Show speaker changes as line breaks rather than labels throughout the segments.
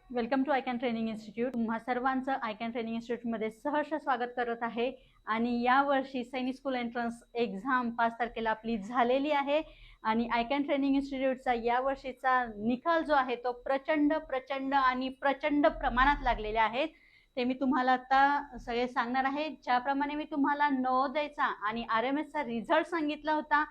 Welcome to ICAN training institute. तुम्हा सर्वांचं आयकॅन training इन्स्टिट्यूटमध्ये सहर्ष स्वागत करत आहे. आणि यावर्षी सैनिक स्कूल एंट्रन्स एक्झाम 5 तारखेला आपली झालेली आहे. आणि आयकॅन ट्रेनिंग इन्स्टिट्यूटचा यावर्षीचा निकाल जो आहे तो प्रचंड प्रचंड आणि प्रचंड प्रमाणात लागलेले आहेत. ते मी तुम्हाला आता सगळे सांगणार आहे. ज्याप्रमाणे मी तुम्हाला नवोदयचा आणि RMSचा रिझल्ट सांगितला होता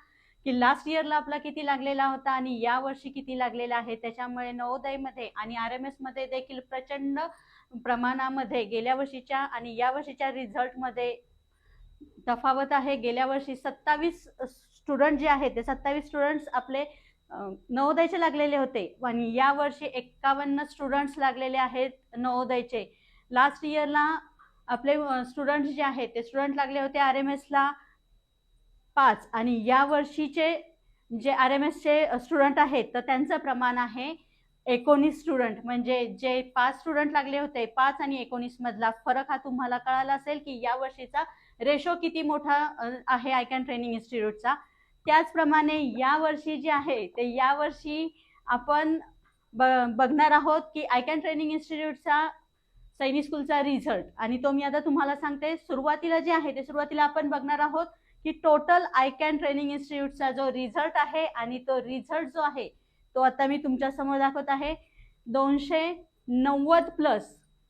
की लास्ट इयरला आपला किती लागलेला होता आणि या वर्षी किती लागलेला आहे, त्याच्यामुळे नवोदयमध्ये आणि RMS मध्ये देखील प्रचंड प्रमाणामध्ये गेल्या वर्षीच्या आणि या वर्षीच्या रिझल्टमध्ये तफावत आहे. गेल्या वर्षी 27 स्टुडंट जे आहेत ते 27 स्टुडंट्स आपले नवोदयचे लागलेले होते आणि या वर्षी 51 स्टुडंट्स लागलेले आहेत नवोदयचे. लास्ट इयरला आपले स्टुडंट्स जे आहेत ते स्टुडंट लागले होते RMSला 5 आणि या वर्षीचे जे RMSचे स्टुडंट आहेत तर त्यांचं प्रमाण आहे 19 स्टुडंट. म्हणजे जे 5 स्टुडंट लागले होते 5 आणि 19 मधला फरक हा तुम्हाला कळाला असेल की या वर्षीचा रेशो किती मोठा आहे आयकॅन ट्रेनिंग इन्स्टिट्यूटचा. त्याचप्रमाणे या वर्षी जे आहे ते या वर्षी आपण बघणार आहोत की आयकॅन ट्रेनिंग इन्स्टिट्यूटचा सैनिक स्कूलचा रिझल्ट. आणि तो मी आता तुम्हाला सांगते. सुरुवातीला जे आहे ते सुरुवातीला आपण बघणार आहोत की टोटल आयकॅन ट्रेनिंग इन्स्टिट्यूटचा जो रिझल्ट आहे आणि तो रिझल्ट जो आहे तो आता मी तुमच्या समोर दाखवत आहे. 290 प्लस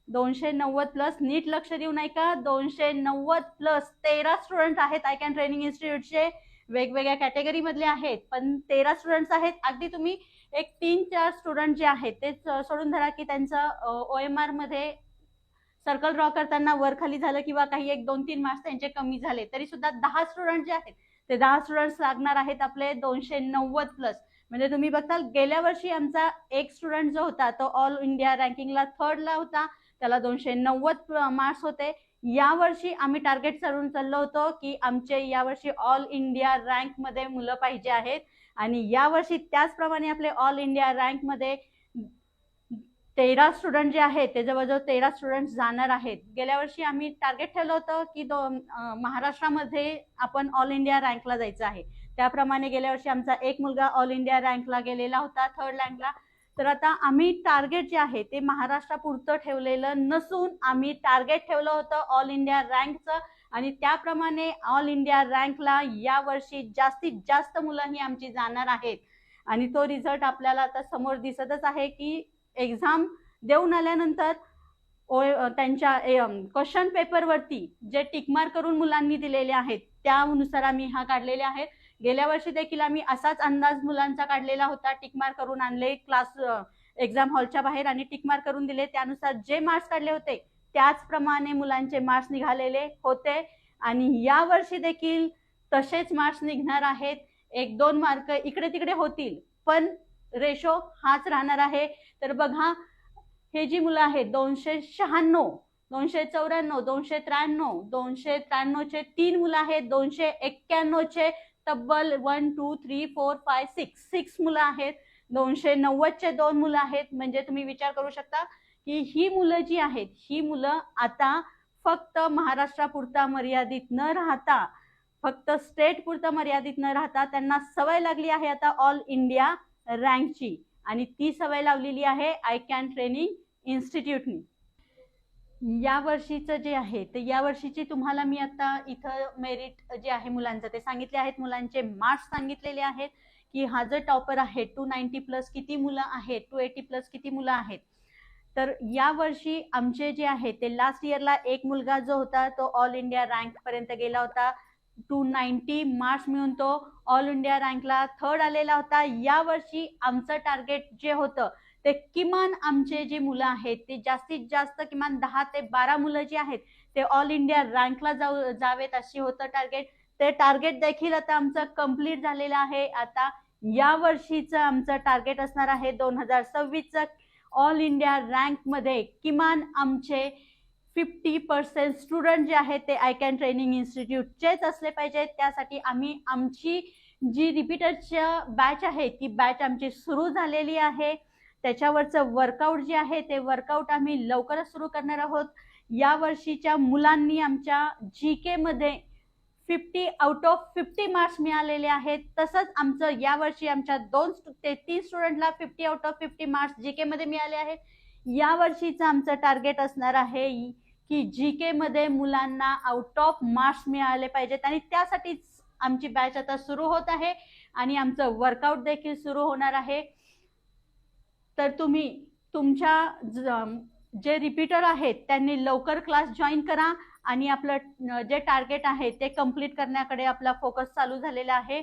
290 प्लस, नीट लक्ष देऊन ऐका, 290 प्लस 13 स्टुडंट आहेत आयकॅन ट्रेनिंग इन्स्टिट्यूटचे. वेगवेगळ्या कॅटेगरी मधले आहेत पण 13 स्टुडंट्स आहेत. अगदी तुम्ही एक 3-4 स्टुडंट जे आहेत ते सोडून धरा की त्यांचं OMR मध्ये सर्कल ड्रॉ करताना वर खाली झालं किंवा काही 1-2-3 मार्क्स त्यांचे कमी झाले तरी सुद्धा 10 स्टुडंट जे आहेत ते 10 स्टुडंट्स लागणार आहेत आपले 290 प्लस. म्हणजे तुम्ही बघताल गेल्या वर्षी आमचा एक स्टुडंट जो होता तो ऑल इंडिया रँकिंगला 3rd ला होता, त्याला 290 मार्क्स होते. यावर्षी आम्ही टार्गेट करून चाललो होतो की आमचे यावर्षी ऑल इंडिया रँक मध्ये मुलं पाहिजे आहेत आणि यावर्षी त्याचप्रमाणे आपले ऑल इंडिया रँक मध्ये 13 स्टुडंट जे आहेत ते जवळजवळ 13 स्टुडंट जाणार आहेत. गेल्या वर्षी आम्ही टार्गेट ठेवलं होतं की महाराष्ट्रामध्ये आपण ऑल इंडिया रँकला जायचं आहे. त्याप्रमाणे गेल्या वर्षी आमचा एक मुलगा ऑल इंडिया रँकला गेलेला होता 3rd रँकला. तर आता आम्ही टार्गेट जे आहे ते महाराष्ट्रापुरतं ठेवलेलं नसून आम्ही टार्गेट ठेवलं होतं ऑल इंडिया रँकचं आणि त्याप्रमाणे ऑल इंडिया रँकला यावर्षी जास्तीत जास्त मुलं ही आमची जाणार आहेत. आणि तो रिझल्ट आपल्याला आता समोर दिसतच आहे की एक्झाम देऊन आल्यानंतर त्यांच्या क्वेश्चन पेपरवरती जे टिकमार्क करून मुलांनी दिलेले आहेत त्यानुसार आम्ही हा काढलेले आहेत. गेल्या वर्षी देखील आम्ही असाच अंदाज मुलांचा काढलेला होता. टिकमार्क करून आणले क्लास एक्झाम हॉलच्या बाहेर आणि टिकमार्क करून दिले. त्यानुसार जे मार्क्स काढले होते त्याचप्रमाणे मुलांचे मार्क्स निघालेले होते आणि या वर्षी देखील तसेच मार्क्स निघणार आहेत. 1-2 मार्क इकडे तिकडे होतील पण रेशो हाच राहणार आहे. तर बघा हे जी मुलं आहेत 296, 294, 293, 293 चे 3 मुलं आहेत, 291 चे तब्बल 1 2 3 4 5 6 मुलं आहेत, 290 चे 2 मुलं आहेत. म्हणजे तुम्ही विचार करू शकता की ही मुलं जी आहेत ही मुलं आता फक्त महाराष्ट्रापुरता मर्यादित न राहता फक्त स्टेट पुरता मर्यादित न राहता त्यांना सवय लागली आहे आता ऑल इंडिया रँकची आणि ती सवय लावलेली आहे आयकॅन ट्रेनिंग इन्स्टिट्यूटनी. या वर्षीचं जे आहे ते या वर्षीची तुम्हाला मी आता इथं मेरिट जे आहे मुलांचं ते सांगितले आहेत. मुलांचे मार्क्स सांगितलेले आहेत की हा जो टॉपर आहे 290 प्लस किती मुलं आहेत, 280 प्लस किती मुलं आहेत. तर या वर्षी आमचे जे आहे ते लास्ट इयरला एक मुलगा जो होता तो ऑल इंडिया रँक पर्यंत गेला होता. 290 मार्क्स मिळून तो ऑल इंडिया रँकला 3rd आलेला होता. या वर्षी आमचं टार्गेट जे होतं ते किमान आमचे जे मुलं आहेत ते जास्तीत जास्त किमान 10 ते 12 मुलं जी आहेत ते ऑल इंडिया रँकला जावेत अशी होतं टार्गेट. ते टार्गेट देखील आता आमचं कंप्लीट झालेलं आहे. आता या वर्षीचं आमचं टार्गेट असणार आहे 2026चं ऑल इंडिया रँक मध्ये किमान आमचे 50% स्टुडंट जे आहेत ते आयकॅन ट्रेनिंग इन्स्टिट्यूटचेच असले पाहिजेत. त्यासाठी आम्ही आमची जी रिपीटरच्या बॅच आहे ती बॅच आमची सुरू झालेली आहे. त्याच्यावरचं वर्कआउट जे आहे ते वर्कआउट आम्ही लवकरच सुरू करणार आहोत. या वर्षीच्या मुलांनी आमच्या GK मध्ये 50 आउट ऑफ 50 मार्क्स मिळालेले आहेत. तसंच आमचं यावर्षी आमच्या 2 ते 3 स्टुडंटला 50 आउट ऑफ 50 मार्क्स GK मध्ये मिळाले आहेत. या वर्षीचं आमचं टार्गेट असणार आहे की जीके मध्ये मुलांना आउट ऑफ मार्क्स मिळाले पाहिजेत आणि त्यासाठीच आमची बॅच आता सुरू होत आहे आणि आमचं वर्कआउट देखील सुरू होणार आहे. तर तुम्ही तुमच्या जे रिपीटर आहेत त्यांनी लवकर क्लास जॉईन करा आणि आपलं जे टार्गेट आहे ते कंप्लीट करण्याकडे आपला फोकस चालू झालेला आहे.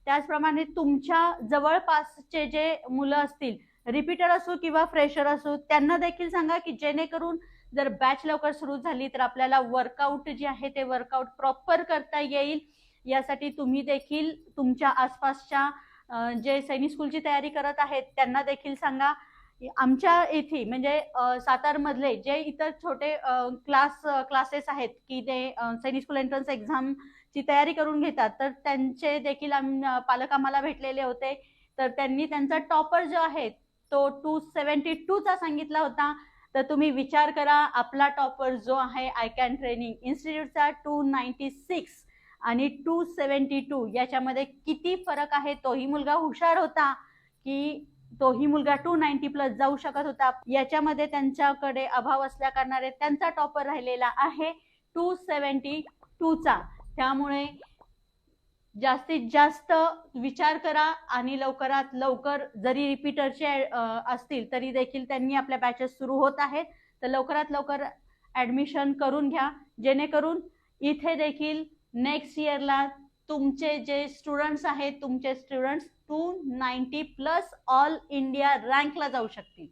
त्याचप्रमाणे तुमच्या जवळपासचे जे मुलं असतील, रिपीटर असो किंवा फ्रेशर असो, त्यांना देखील सांगा की जेणेकरून जर बॅच लवकर सुरू झाली तर आपल्याला वर्कआउट जे आहे ते वर्कआउट प्रॉपर करता येईल. यासाठी तुम्ही देखील तुमच्या आसपासच्या जे सैनिक स्कूलची तयारी करत आहेत त्यांना देखील सांगा. आमच्या इथे म्हणजे सातारमधले जे इतर छोटे क्लासेस आहेत की ते सैनिक स्कूल एंट्रन्स एक्झामची तयारी करून घेतात, तर त्यांचे देखील पालक आम्हाला भेटलेले होते. तर त्यांनी त्यांचा टॉपर जो आहे तो 272 चा सांगितला होता. तर तुम्ही विचार करा, आपला टॉपर जो आहे आय कॅन ट्रेनिंग इन्स्टिट्यूटचा 296 आणि 272 याच्यामध्ये किती फरक आहे. तोही मुलगा हुशार होता की तोही मुलगा 290 प्लस जाऊ शकत होता. याच्यामध्ये त्यांच्याकडे अभाव असल्या कारणाने त्यांचा टॉपर राहिलेला आहे 272 चा. त्यामुळे जास्तीत जास्त विचार करा आणि लवकरात लवकर, जरी रिपीटरचे असतील तरी देखील त्यांनी आपल्या बॅचेस सुरू होत आहेत, तर लवकरात लवकर ऍडमिशन करून घ्या, जेणेकरून इथे देखील नेक्स्ट इयरला तुमचे जे स्टुडंट्स आहेत, तुमचे स्टुडंट्स 290 प्लस ऑल इंडिया रँकला जाऊ शकतील.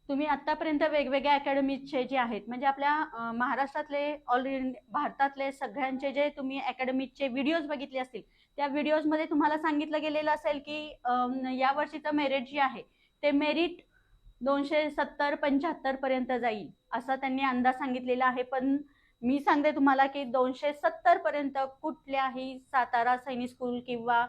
तुम्ही आतापर्यंत वेगवेगळ्या अकॅडमीचे जे आहेत म्हणजे आपल्या महाराष्ट्रातले ऑल भारतातले सगळ्यांचे जे तुम्ही अकॅडमीचे व्हिडिओज बघितले असतील, त्या व्हिडिओजमध्ये तुम्हाला सांगितलं गेलेलं असेल की या वर्षीचं मेरिट जे आहे ते मेरिट 270-75 पर्यंत जाईल असा त्यांनी अंदाज सांगितलेला आहे. पण मी सांगते तुम्हाला की 270 पर्यंत कुठल्याही सातारा सैनिक स्कूल किंवा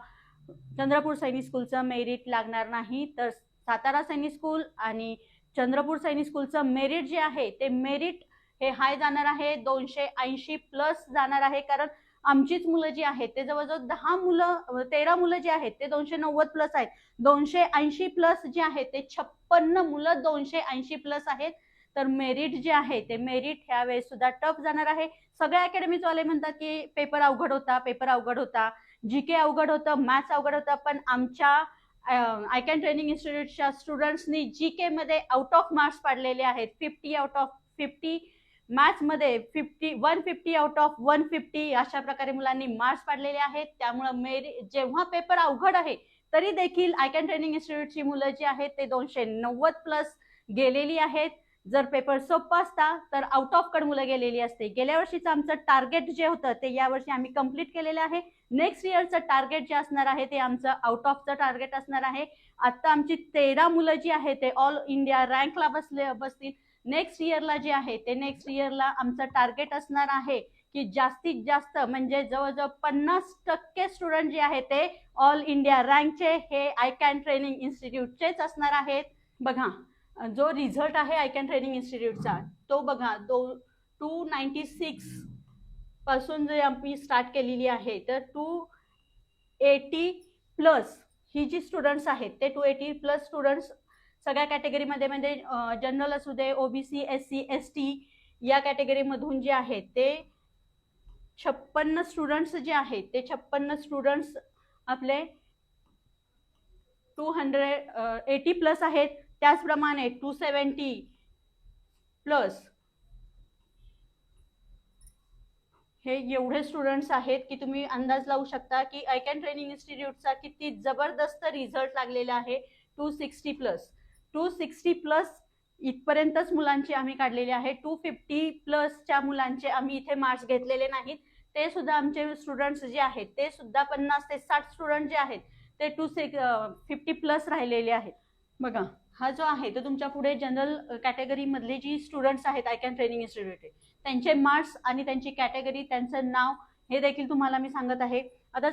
चंद्रपूर सैनिक स्कूलचं मेरिट लागणार नाही. तर सातारा सैनिक स्कूल आणि चंद्रपूर सैनिक स्कूलचं मेरिट जे आहे ते मेरिट हे हाय जाणार आहे, 280 प्लस जाणार आहे. कारण आमचीच मुलं जी आहेत ते जवळजवळ 13 मुलं जे आहेत ते 290 प्लस आहेत. 280 प्लस जे आहेत ते 56 मुलं 280 प्लस आहेत. तर मेरिट जे आहे ते मेरिट ह्या वेळेस सुद्धा टफ जाणार आहे. सगळ्या अकॅडमीज वाले म्हणतात की पेपर अवघड होता, जीके अवघड होतं, मॅथ्स अवघड होतं. पण आमच्या आय कॅन ट्रेनिंग इन्स्टिट्यूटच्या स्टुडंट्सनी जीके मध्ये आउट ऑफ मार्क्स पाडलेले आहेत. 50 आउट ऑफ 50, मॅथ्स मध्ये 150 आउट ऑफ 150 अशा प्रकारे मुलांनी मार्क्स पाडलेले आहेत. त्यामुळे जेव्हा पेपर अवघड आहे तरी देखील आय कॅन ट्रेनिंग इन्स्टिट्यूटची मुलं जी आहेत ते 290 प्लस गेलेली आहेत. जर पेपर सोपा असता तर आउट ऑफ कड मुलं गेलेली असते. गेल्या वर्षीचं आमचं टार्गेट जे होतं ते यावर्षी आम्ही कंप्लीट केलेलं आहे. नेक्स्ट इयरचं टार्गेट जे असणार आहे ते आमचं आउट ऑफचं टार्गेट असणार आहे. आता आमची 13 मुलं जी आहेत ते ऑल इंडिया रँकला बसतील. नेक्स्ट इयरला जे आहे ते नेक्स्ट इयरला आमचं टार्गेट असणार आहे की जास्तीत जास्त म्हणजे जवळजवळ 50% स्टुडंट जे आहेत ते ऑल इंडिया रँकचे हे आय कॅन ट्रेनिंग इन्स्टिट्यूटचेच असणार आहेत. बघा, जो रिझल्ट आहे आय कॅन ट्रेनिंग इन्स्टिट्यूटचा तो बघा, 296 पासून जे आम्ही स्टार्ट केलेली आहे तर 280 प्लस ही जी स्टुडंट्स आहेत ते 280 प्लस स्टुडंट्स सगळ्या कॅटेगरीमध्ये म्हणजे जनरल असू दे, ओबीसी, SC, ST या कॅटेगरीमधून जे आहेत ते 56 स्टुडंट्स जे आहेत ते 56 स्टुडंट्स आपले 280 प्लस आहेत. त्याचप्रमाणे 270 प्लस हे एवढे स्टुडंट्स आहेत की तुम्ही अंदाज लावू शकता की आय कॅन ट्रेनिंग इन्स्टिट्यूटचा किती जबरदस्त रिझल्ट लागलेला आहे. 260 प्लस इथपर्यंतच मुलांची आम्ही काढलेली आहे. 250 प्लसच्या मुलांचे आम्ही इथे मार्क्स घेतलेले नाहीत. ते सुद्धा आमचे स्टुडंट्स जे आहेत ते सुद्धा 50 ते 60 स्टुडंट जे आहेत ते 250 प्लस राहिलेले आहेत. बघा, हा जो आहे तो तुमच्या पुढे जनरल कॅटेगरी मधले जी स्टुडंट्स आहेत आय कॅन ट्रेनिंग इन्स्टिट्यूट त्यांचे मार्क्स आणि त्यांची कॅटेगरी, त्यांचं नाव हे देखील तुम्हाला मी सांगत आहे. आता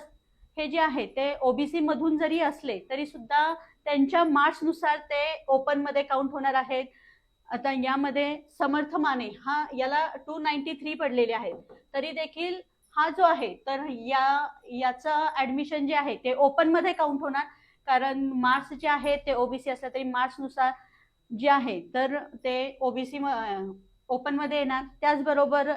हे जे आहे ते ओबीसी मधून जरी असले तरी सुद्धा त्यांच्या मार्क्स नुसार ते ओपन मध्ये काउंट होणार आहेत. आता यामध्ये समर्थ माने हा याला 293 पडलेले आहेत, तरी देखील हा जो आहे तर याचं ऍडमिशन जे आहे ते ओपन मध्ये काउंट होणार. कारण मार्क्स जे आहे ते ओबीसी असलं तरी मार्क्स नुसार जे आहे तर ते ओबीसी ओपन मध्ये येणार. त्याचबरोबर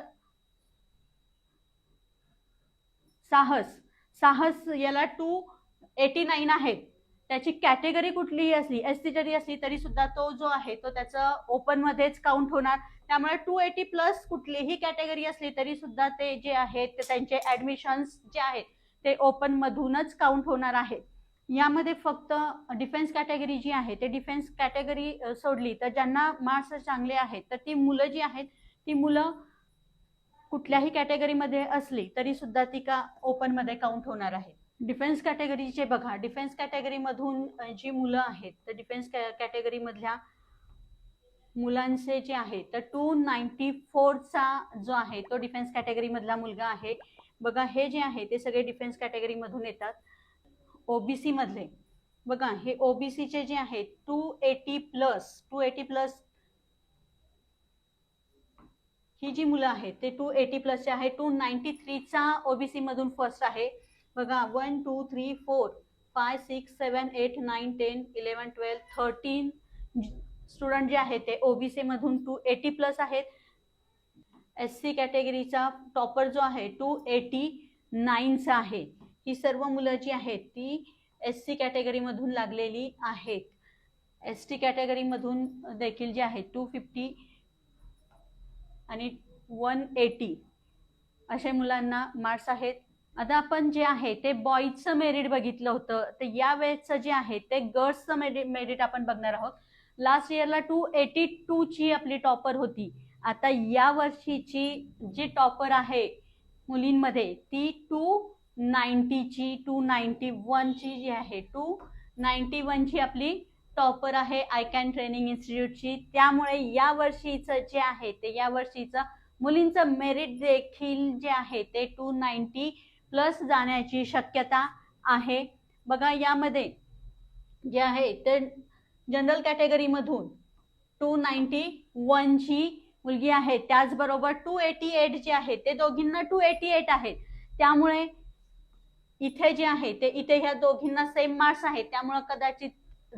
साहस याला 289 आहे. त्याची कॅटेगरी कुठलीही असली, एसटी जरी असली तरी सुद्धा तो जो आहे तो त्याचा ओपन मध्येच काउंट होणार. त्यामुळे 280 प्लस कुठलीही कॅटेगरी असली तरी सुद्धा ते जे आहेत ते त्यांचे ऍडमिशन्स जे आहेत ते ओपन मधूनच काउंट होणार आहेत. यामध्ये फक्त डिफेन्स कॅटेगरी जी आहे ते डिफेन्स कॅटेगरी सोडली तर ज्यांना मार्क्स चांगले आहेत तर ती मुलं जी आहेत ती मुलं कुठल्याही कॅटेगरीमध्ये असली तरी सुद्धा ती का ओपन मध्ये काउंट होणार आहे. डिफेन्स कॅटेगरीचे बघा, डिफेन्स कॅटेगरी मधून जी मुलं आहेत तर डिफेन्स कॅटेगरी मधल्या मुलांचे जे आहे तर 294 चा जो आहे तो डिफेन्स कॅटेगरी मधला मुलगा आहे. बघा हे जे आहे ते सगळे डिफेन्स कॅटेगरी मधून येतात. ओबीसी मधले बघा, हे ओबीसीचे जे आहेत 280 प्लस ही जी मुलं आहेत ते 280 प्लसचे आहे. 293 चा ओबीसी मधून फर्स्ट आहे. बघा 1 2 3 4 5 6 7 8 9 10 11 12 13 स्टुडंट जे आहेत ते ओबीसी मधून 280 प्लस आहेत. एससी कॅटेगरीचा टॉपर जो आहे 289 चा आहे. ही सर्व मुलं जी आहेत ती एससी कॅटेगरी मधून लागलेली आहेत. एसटी कॅटेगरी मधून देखील जे आहे 250 आणि 180 अशा मुलांना मार्क्स आहेत. आता आपण जे आहे ते बॉईजचं मेरिट बघितलं होतं, तर या वेळेचं जे आहे ते गर्ल्सचं मेरिट आपण बघणार आहोत. लास्ट इयरला 282 ची आपली टॉपर होती. आता या वर्षीची जी टॉपर आहे मुलींमध्ये ती 291 ची जी आहे 291 ची आपली टॉपर आहे आयकॅन ट्रेनिंग इन्स्टिट्यूटची. त्यामुळे या वर्षीचं जे आहे ते या वर्षीचं मुलींचं मेरिट देखील जे आहे ते 290 प्लस जाण्याची शक्यता आहे. बघा यामध्ये जे आहे ते जनरल कॅटेगरी मधून 291 ची मुलगी आहे. त्याचबरोबर 288 जे आहे ते दोघींना 288 आहेत. त्यामुळे इथे जे आहे ते इथे ह्या दोघींना सेम मार्क्स आहेत. त्यामुळे कदाचित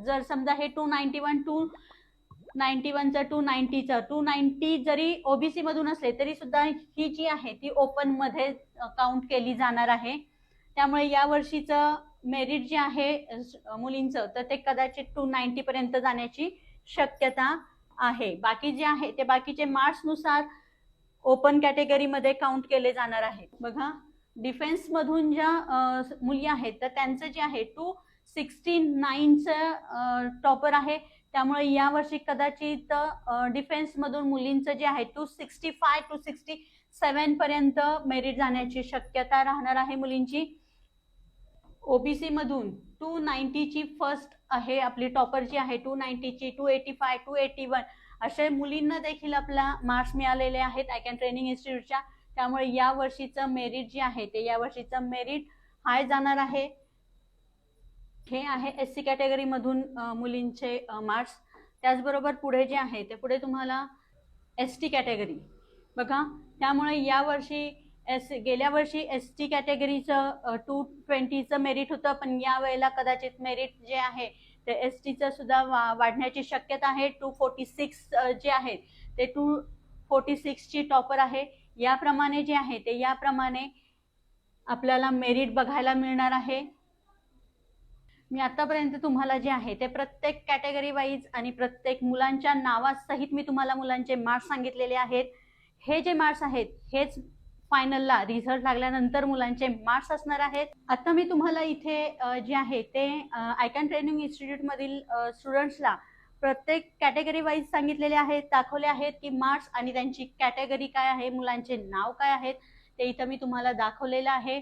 जर समजा हे 291 290चं 290 जरी ओबीसी मधून असले तरी सुद्धा ही जी आहे ती ओपन मध्ये काउंट केली जाणार आहे. त्यामुळे या वर्षीचं मेरिट जे आहे मुलींचं तर ते कदाचित 290 पर्यंत जाण्याची शक्यता आहे. बाकी जे आहे ते बाकीचे मार्क्स नुसार ओपन कॅटेगरी मध्ये काउंट केले जाणार आहे. बघा डिफेन्स मधून ज्या मुली आहेत तर त्यांचं जे आहे 269चं टॉपर आहे. त्यामुळे या वर्षी कदाचित डिफेन्स मधून मुलींचं जे आहे 265 267 पर्यंत मेरिट जाण्याची शक्यता राहणार आहे मुलींची. ओबीसी मधून 290 ची फर्स्ट आहे आपली टॉपर जी आहे 290 ची 285 281 अशा मुलींना देखील आपला मार्क्स मिळालेले आहेत आयकॅन ट्रेनिंग इन्स्टिट्यूटच्या. त्यामुळे या वर्षीचं मेरिट जे आहे ते या वर्षीचं मेरिट हाय जाणार आहे. हे आहे एससी कॅटेगरी मधून मुलींचे मार्क्स. त्याचबरोबर पुढे जे आहे ते पुढे तुम्हाला एसटी कॅटेगरी बघा. त्यामुळे या वर्षी गेल्या वर्षी एसटी कॅटेगरीचं 220चं मेरिट होतं, पण या वेळेला कदाचित मेरिट जे आहे ते एसटीचं सुद्धा वाढण्याची शक्यता आहे. 246 जे आहे ते 246 ची टॉपर आहे. याप्रमाणे जे आहे ते याप्रमाणे आपल्याला मेरिट बघायला मिळणार आहे. मी आतापर्यंत तुम्हाला जे आहे ते प्रत्येक कॅटेगरी वाईज आणि प्रत्येक मुलांच्या नावासहित मी तुम्हाला मुलांचे मार्क्स सांगितलेले आहेत. हे जे मार्क्स आहेत हेच फायनलला रिझल्ट लागल्यानंतर मुलांचे मार्क्स असणार आहेत. आता मी तुम्हाला इथे जे आहे ते आयकॅन ट्रेनिंग इन्स्टिट्यूट मधील स्टुडंट्सला प्रत्येक कॅटेगरी वाईज सांगितलेले आहेत, दाखवले आहेत की मार्क्स आणि त्यांची कॅटेगरी काय आहे, मुलांचे नाव काय आहेत ते इथं मी तुम्हाला दाखवलेलं आहे.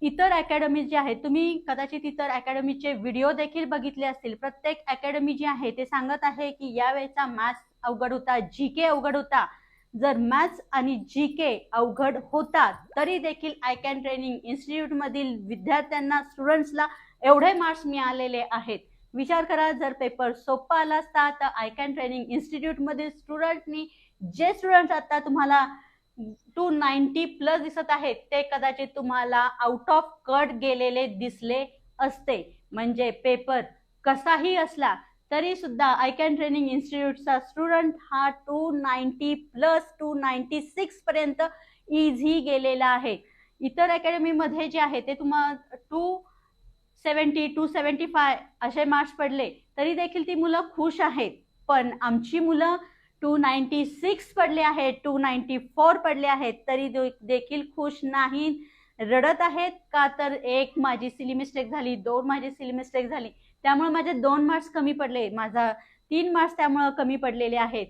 इतर अकॅडमीज जे आहेत तुम्ही कदाचित इतर अकॅडमीचे व्हिडिओ देखील बघितले असतील. प्रत्येक अकॅडमी जी आहे ते सांगत आहे की यावेळेचा मॅथ्स अवघड होता, जीके अवघड होता. जर मॅथ्स आणि जीके अवघड होता तरी देखील आयकॅन ट्रेनिंग इन्स्टिट्यूट मधील विद्यार्थ्यांना स्टुडंट्सला एवढे मार्क्स मिळालेले आहेत. विचार करा, जर पेपर सोपा आला असता तर आयकॅन ट्रेनिंग इन्स्टिट्यूट मधील स्टुडंटनी जे स्टुडंट आता तुम्हाला 290 प्लस दिसत आहेत ते कदाचित तुम्हाला आउट ऑफ कट गेलेले दिसले असते. म्हणजे पेपर कसाही असला तरी सुद्धा आय कॅन ट्रेनिंग इन्स्टिट्यूटचा स्टुडंट हा 290 प्लस 296 पर्यंत इझी गेलेला आहे. इतर अकॅडमी मध्ये जे आहे ते तुम्हाला 270 275 असे मार्क्स पडले तरी देखील ती मुलं खुश आहेत. पण आमची मुलं 296 पडले आहेत, 294 पडले आहेत तरी देखील खुश नाही, रडत आहेत. का तर एक माझी सिली मिस्टेक झाली, 2 माझी सिली मिस्टेक झाली, त्यामुळे माझे 2 मार्क्स कमी पडले, माझा 3 मार्क्स त्यामुळे कमी पडलेले आहेत.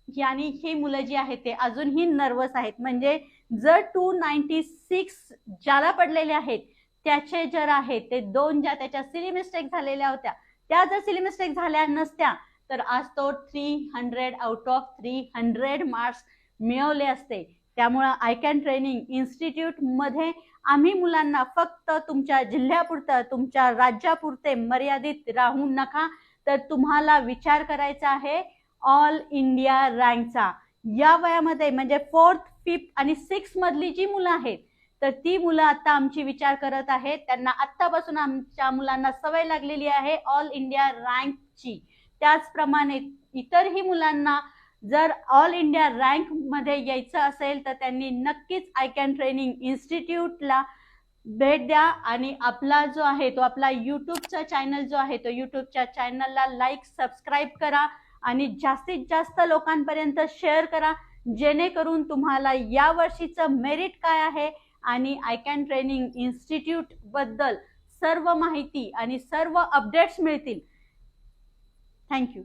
यानी ही मुलं जी आहेत ते अजूनही नर्वस आहेत. म्हणजे जर 296 ज्याला पडलेले आहेत त्याचे जर आहेत ते 2 ज्या त्याच्या सिली मिस्टेक झालेल्या होत्या त्या जर सिली मिस्टेक झाल्या नसत्या तर आज तो 300 आउट ऑफ 300 मार्क्स मिळवले असते. त्यामुळे आय कॅन ट्रेनिंग इन्स्टिट्यूट मध्ये आम्ही मुलांना फक्त तुमच्या जिल्ह्यापुरतं तुमच्या राज्यापुरते मर्यादित राहू नका, तर तुम्हाला विचार करायचा आहे ऑल इंडिया रँकचा. या वयामध्ये म्हणजे 4th 5th आणि 6th मधली जी मुलं आहेत तर ती मुलं आता आमची विचार करत आहेत. त्यांना आत्तापासून आमच्या मुलांना सवय लागलेली आहे ऑल इंडिया रँकची. त्याचप्रमाणे इतरही मुलांना जर ऑल इंडिया रँक मध्ये यायचं असेल तर त्यांनी नक्कीच आय कॅन ट्रेनिंग इन्स्टिट्यूटला भेट द्या आणि आपला जो आहे तो आपला युट्यूबचा चॅनल जो आहे तो युट्यूबच्या चॅनलला लाईक सबस्क्राईब करा आणि जास्तीत जास्त लोकांपर्यंत शेअर करा, जेणेकरून तुम्हाला या वर्षीचं मेरिट काय आहे आणि आय कॅन ट्रेनिंग इन्स्टिट्यूट बद्दल सर्व माहिती आणि सर्व अपडेट्स मिळतील. थँक्यू.